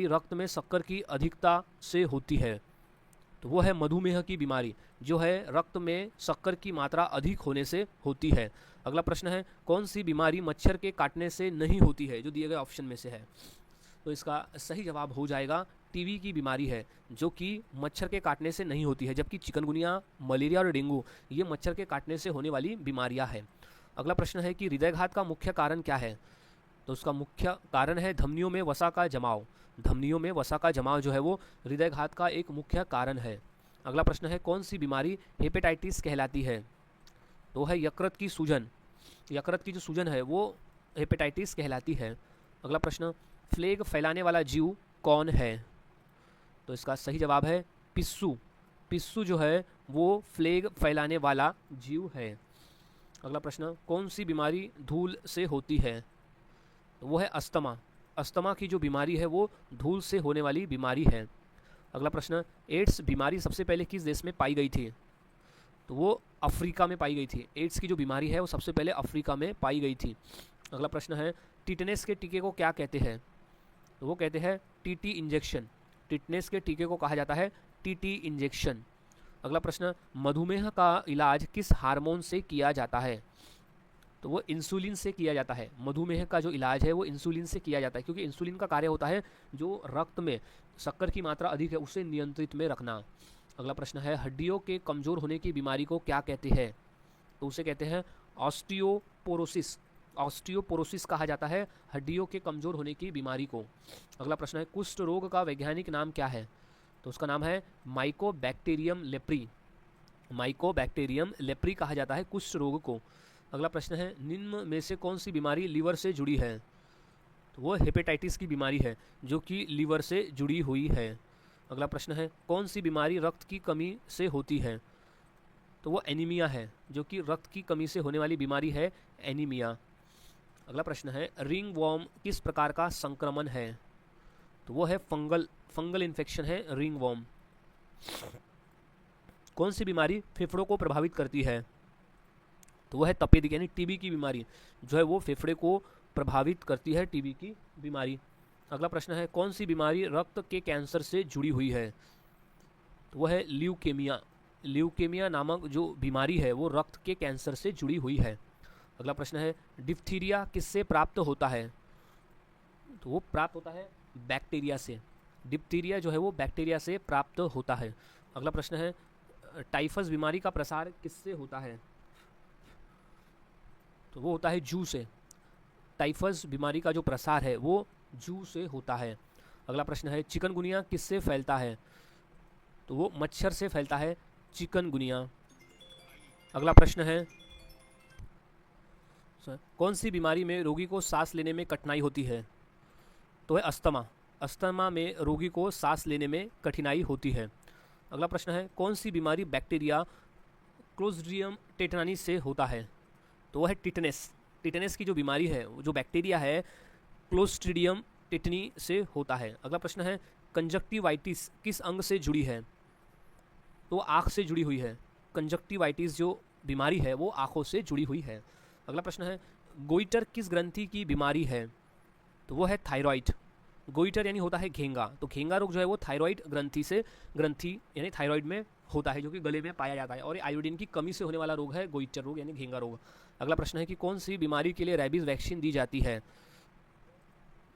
रक्त में शक्कर की अधिकता से होती है? तो वो है मधुमेह की बीमारी, जो है रक्त में शक्कर की मात्रा अधिक होने से होती है। अगला प्रश्न है, कौन सी बीमारी मच्छर के काटने से नहीं होती है, जो दिए गए ऑप्शन में से है? तो इसका सही जवाब हो जाएगा टीबी की बीमारी है, जो कि मच्छर के काटने से नहीं होती है, जबकि चिकनगुनिया, मलेरिया और डेंगू ये मच्छर के काटने से होने वाली बीमारियां हैं। अगला प्रश्न है कि हृदयघात का मुख्य कारण क्या है? तो उसका मुख्य कारण है धमनियों में वसा का जमाव। धमनियों में वसा का जमाव जो है वो हृदयघात का एक मुख्य कारण है। अगला प्रश्न है, कौन सी बीमारी हेपेटाइटिस कहलाती है? तो है यकृत की सूजन। यकृत की जो सूजन है वो हेपेटाइटिस कहलाती है। अगला प्रश्न, प्लेग फैलाने वाला जीव कौन है? तो इसका सही जवाब है पिस्सू। पिस्सू जो है वो प्लेग फैलाने वाला जीव है। अगला प्रश्न, कौन सी बीमारी धूल से होती है? तो वो है अस्थमा। अस्थमा की जो बीमारी है वो धूल से होने वाली बीमारी है। अगला प्रश्न, एड्स बीमारी सबसे पहले किस देश में पाई गई थी? तो वो अफ्रीका में पाई गई थी। एड्स की जो बीमारी है वो सबसे पहले अफ्रीका में पाई गई थी। अगला प्रश्न है, टिटनेस के टीके को क्या कहते हैं? तो वो कहते हैं टीटी इंजेक्शन। टिटनेस के टीके को कहा जाता है टीटी इंजेक्शन। अगला प्रश्न, मधुमेह का इलाज किस हार्मोन से किया जाता है? तो वो इंसुलिन से किया जाता है। मधुमेह का जो इलाज है वो इंसुलिन से किया जाता है, क्योंकि इंसुलिन का कार्य होता है जो रक्त में शक्कर की मात्रा अधिक है उसे नियंत्रित में रखना। अगला प्रश्न है, हड्डियों के कमजोर होने की बीमारी को क्या कहते हैं? तो उसे कहते हैं ऑस्टियोपोरोसिस। ऑस्टियोपोरोसिस कहा जाता है हड्डियों के कमजोर होने की बीमारी को। अगला प्रश्न है, कुष्ठ रोग का वैज्ञानिक नाम क्या है? तो उसका नाम है माइकोबैक्टीरियम लेप्री। माइकोबैक्टीरियम लेप्री कहा जाता है कुष्ठ रोग को। अगला प्रश्न है, निम्न में से कौन सी बीमारी लीवर से जुड़ी है? तो वो हेपेटाइटिस की बीमारी है, जो कि लीवर से जुड़ी हुई है। अगला प्रश्न है, कौन सी बीमारी रक्त की कमी से होती है? तो वो एनीमिया है, जो कि रक्त की कमी से होने वाली बीमारी है, एनीमिया। अगला प्रश्न है, रिंग वॉर्म किस प्रकार का संक्रमण है? तो वो है फंगल इन्फेक्शन है रिंग वॉर्म। कौन सी बीमारी फेफड़ों को प्रभावित करती है? तो वो है तपेदिक यानी टीबी की बीमारी, जो है वो फेफड़े को प्रभावित करती है, टीबी की बीमारी। अगला प्रश्न है, कौन सी बीमारी रक्त के कैंसर से जुड़ी हुई है? तो वो है ल्यूकेमिया। ल्यूकेमिया नामक जो बीमारी है वो रक्त के कैंसर से जुड़ी हुई है। अगला प्रश्न है, डिप्थीरिया किससे प्राप्त होता है? तो वो प्राप्त होता है बैक्टीरिया से। डिप्थीरिया जो है वो बैक्टीरिया से प्राप्त होता है। अगला प्रश्न है, टाइफस बीमारी का प्रसार किससे होता है? तो वो होता है जू से। टाइफस बीमारी का जो प्रसार है वो जू से होता है। अगला प्रश्न है, चिकनगुनिया किससे फैलता है? तो वो मच्छर से फैलता है चिकनगुनिया। अगला प्रश्न है, कौन सी बीमारी में रोगी को सांस लेने में कठिनाई होती है? तो है अस्थमा। अस्थमा में रोगी को सांस लेने में कठिनाई होती है। अगला प्रश्न है, कौन सी बीमारी बैक्टीरिया क्लोस्ट्रिडियम टेटनानी से होता है? तो वह है टिटनेस। टिटनेस की जो बीमारी है, जो बैक्टीरिया है, क्लोस्ट्रिडियम टेटनी से होता है। अगला प्रश्न है, कंजक्टिवाइटिस किस अंग से जुड़ी है? तो आँख से जुड़ी हुई है। कंजक्टिवाइटिस जो बीमारी है वो आँखों से जुड़ी हुई है। अगला प्रश्न है, गोइटर किस ग्रंथि की बीमारी है? तो वो है थायराइड। गोइटर यानी होता है घेंगा, तो घेंगा रोग जो है वो थायराइड ग्रंथि यानी थायराइड में होता है, जो कि गले में पाया जाता है, और आयोडीन की कमी से होने वाला रोग है गोइटर रोग यानी घेंगा रोग। अगला प्रश्न है कि कौन सी बीमारी के लिए रेबीज वैक्सीन दी जाती है?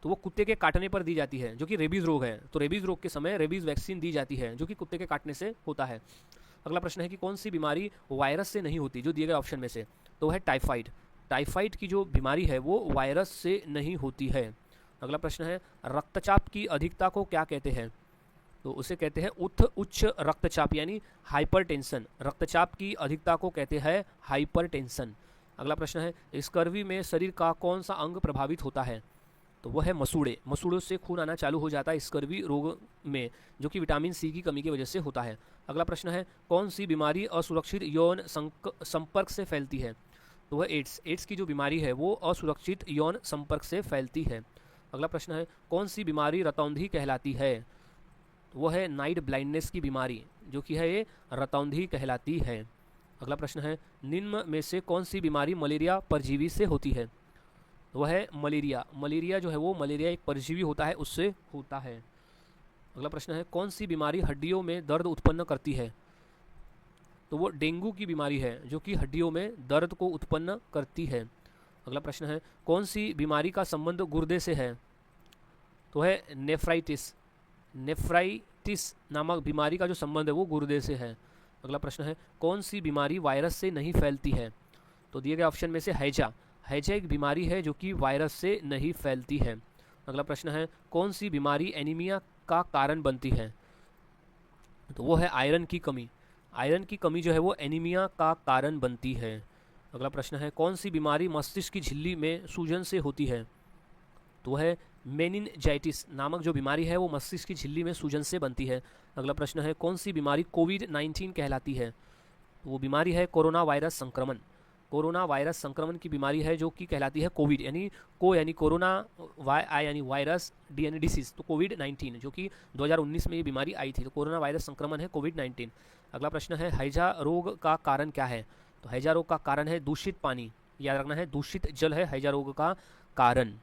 तो वो कुत्ते के काटने पर दी जाती है, जो कि रेबीज रोग है। तो रेबीज रोग के समय रेबीज वैक्सीन दी जाती है, जो कि कुत्ते के काटने से होता है। अगला प्रश्न है कि कौन सी बीमारी वायरस से नहीं होती, जो दिए गए ऑप्शन में से? तो है टाइफाइड। टाइफाइड की जो बीमारी है वो वायरस से नहीं होती है। अगला प्रश्न है, रक्तचाप की अधिकता को क्या कहते हैं? तो उसे कहते हैं उच्च रक्तचाप यानी हाइपरटेंशन। रक्तचाप की अधिकता को कहते हैं हाइपरटेंशन। अगला प्रश्न है, स्कर्वी में शरीर का कौन सा अंग प्रभावित होता है? तो वह है मसूड़े। मसूड़ों से खून आना चालू हो जाता है स्कर्वी रोग में, जो कि विटामिन सी की कमी की वजह से होता है। अगला प्रश्न है, कौन सी बीमारी असुरक्षित यौन संपर्क से फैलती है? तो वह एड्स। एड्स की जो बीमारी है वो असुरक्षित यौन संपर्क से फैलती है। अगला प्रश्न है, कौन सी बीमारी रतौंधी कहलाती है? तो वह है नाइट ब्लाइंडनेस की बीमारी, जो कि है ये रतौंधी कहलाती है। अगला प्रश्न है, निम्न में से कौन सी बीमारी मलेरिया परजीवी से होती है? तो वह है मलेरिया। मलेरिया जो है वो मलेरिया एक परजीवी होता है, उससे होता है। अगला प्रश्न है कौन सी बीमारी हड्डियों में दर्द उत्पन्न करती है? तो वो डेंगू की बीमारी है जो कि हड्डियों में दर्द को उत्पन्न करती है। अगला प्रश्न है कौन सी बीमारी का संबंध गुर्दे से है? तो है नेफ्राइटिस। नेफ्राइटिस नामक बीमारी का जो संबंध है वो गुर्दे से है। अगला प्रश्न है कौन सी बीमारी वायरस से नहीं फैलती है? तो दिए गए ऑप्शन में से हैजा। हैजा एक बीमारी है जो कि वायरस से नहीं फैलती है। अगला प्रश्न है कौन सी बीमारी एनीमिया का कारण बनती है? तो वो है आयरन की कमी। आयरन की कमी जो है वो एनीमिया का कारण बनती है। अगला प्रश्न है कौन सी बीमारी मस्तिष्क की झिल्ली में सूजन से होती है? तो है मेनिनजाइटिस नामक जो बीमारी है वो मस्तिष्क की झिल्ली में सूजन से बनती है। अगला प्रश्न है कौन सी बीमारी कोविड-19 कहलाती है? तो वो बीमारी है कोरोना वायरस संक्रमण। कोरोना वायरस संक्रमण की बीमारी है जो कि कहलाती है कोविड, यानी कोरोना, यानी वायरस, डी यानी डिसीज, तो कोविड-19 जो कि 2019 में ये बीमारी आई थी। तो कोरोना वायरस संक्रमण है कोविड-19। अगला प्रश्न है हैजा रोग का कारण क्या है? तो हैजा रोग का कारण है दूषित पानी। याद रखना है दूषित जल है हैजा रोग का कारण।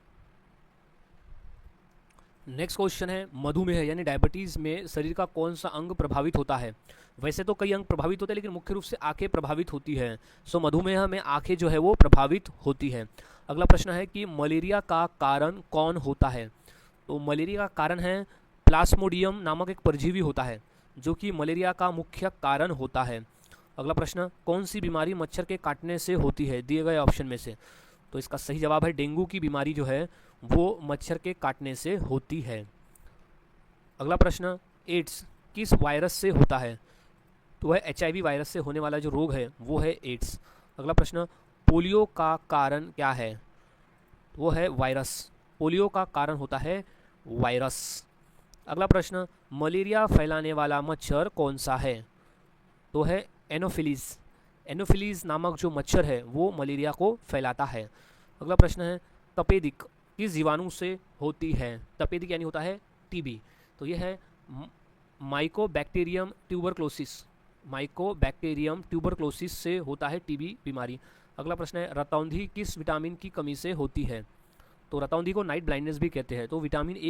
नेक्स्ट क्वेश्चन है मधुमेह यानी डायबिटीज़ में शरीर का कौन सा अंग प्रभावित होता है? वैसे तो कई अंग प्रभावित होते हैं लेकिन मुख्य रूप से आंखें प्रभावित होती हैं। सो मधुमेह में आंखें जो है वो प्रभावित होती है। अगला प्रश्न है कि मलेरिया का कारण कौन होता है? तो मलेरिया का कारण है प्लाज्मोडियम नामक एक परजीवी होता है जो कि मलेरिया का मुख्य कारण होता है। अगला प्रश्न कौन सी बीमारी मच्छर के काटने से होती है दिए गए ऑप्शन में से? तो इसका सही जवाब है डेंगू की बीमारी जो है वो मच्छर के काटने से होती है। अगला प्रश्न एड्स किस वायरस से होता है? तो वह HIV वायरस से होने वाला जो रोग है वो है एड्स। अगला प्रश्न पोलियो का कारण क्या है? वो है वायरस। पोलियो का कारण होता है वायरस। अगला प्रश्न मलेरिया फैलाने वाला मच्छर कौन सा है? तो है एनोफिलीज। एनोफिलीज नामक जो मच्छर है वो मलेरिया को फैलाता है। अगला प्रश्न है तपेदिक किस जीवाणु से होती है? तपेदिक यानी होता है टीबी। तो यह है माइकोबैक्टीरियम ट्यूबरक्लोसिस। माइकोबैक्टीरियम ट्यूबरक्लोसिस से होता है टीबी बीमारी। अगला प्रश्न है रतौंधी किस विटामिन की कमी से होती है? तो रतौंधी को नाइट ब्लाइंडनेस भी कहते हैं। तो विटामिन ए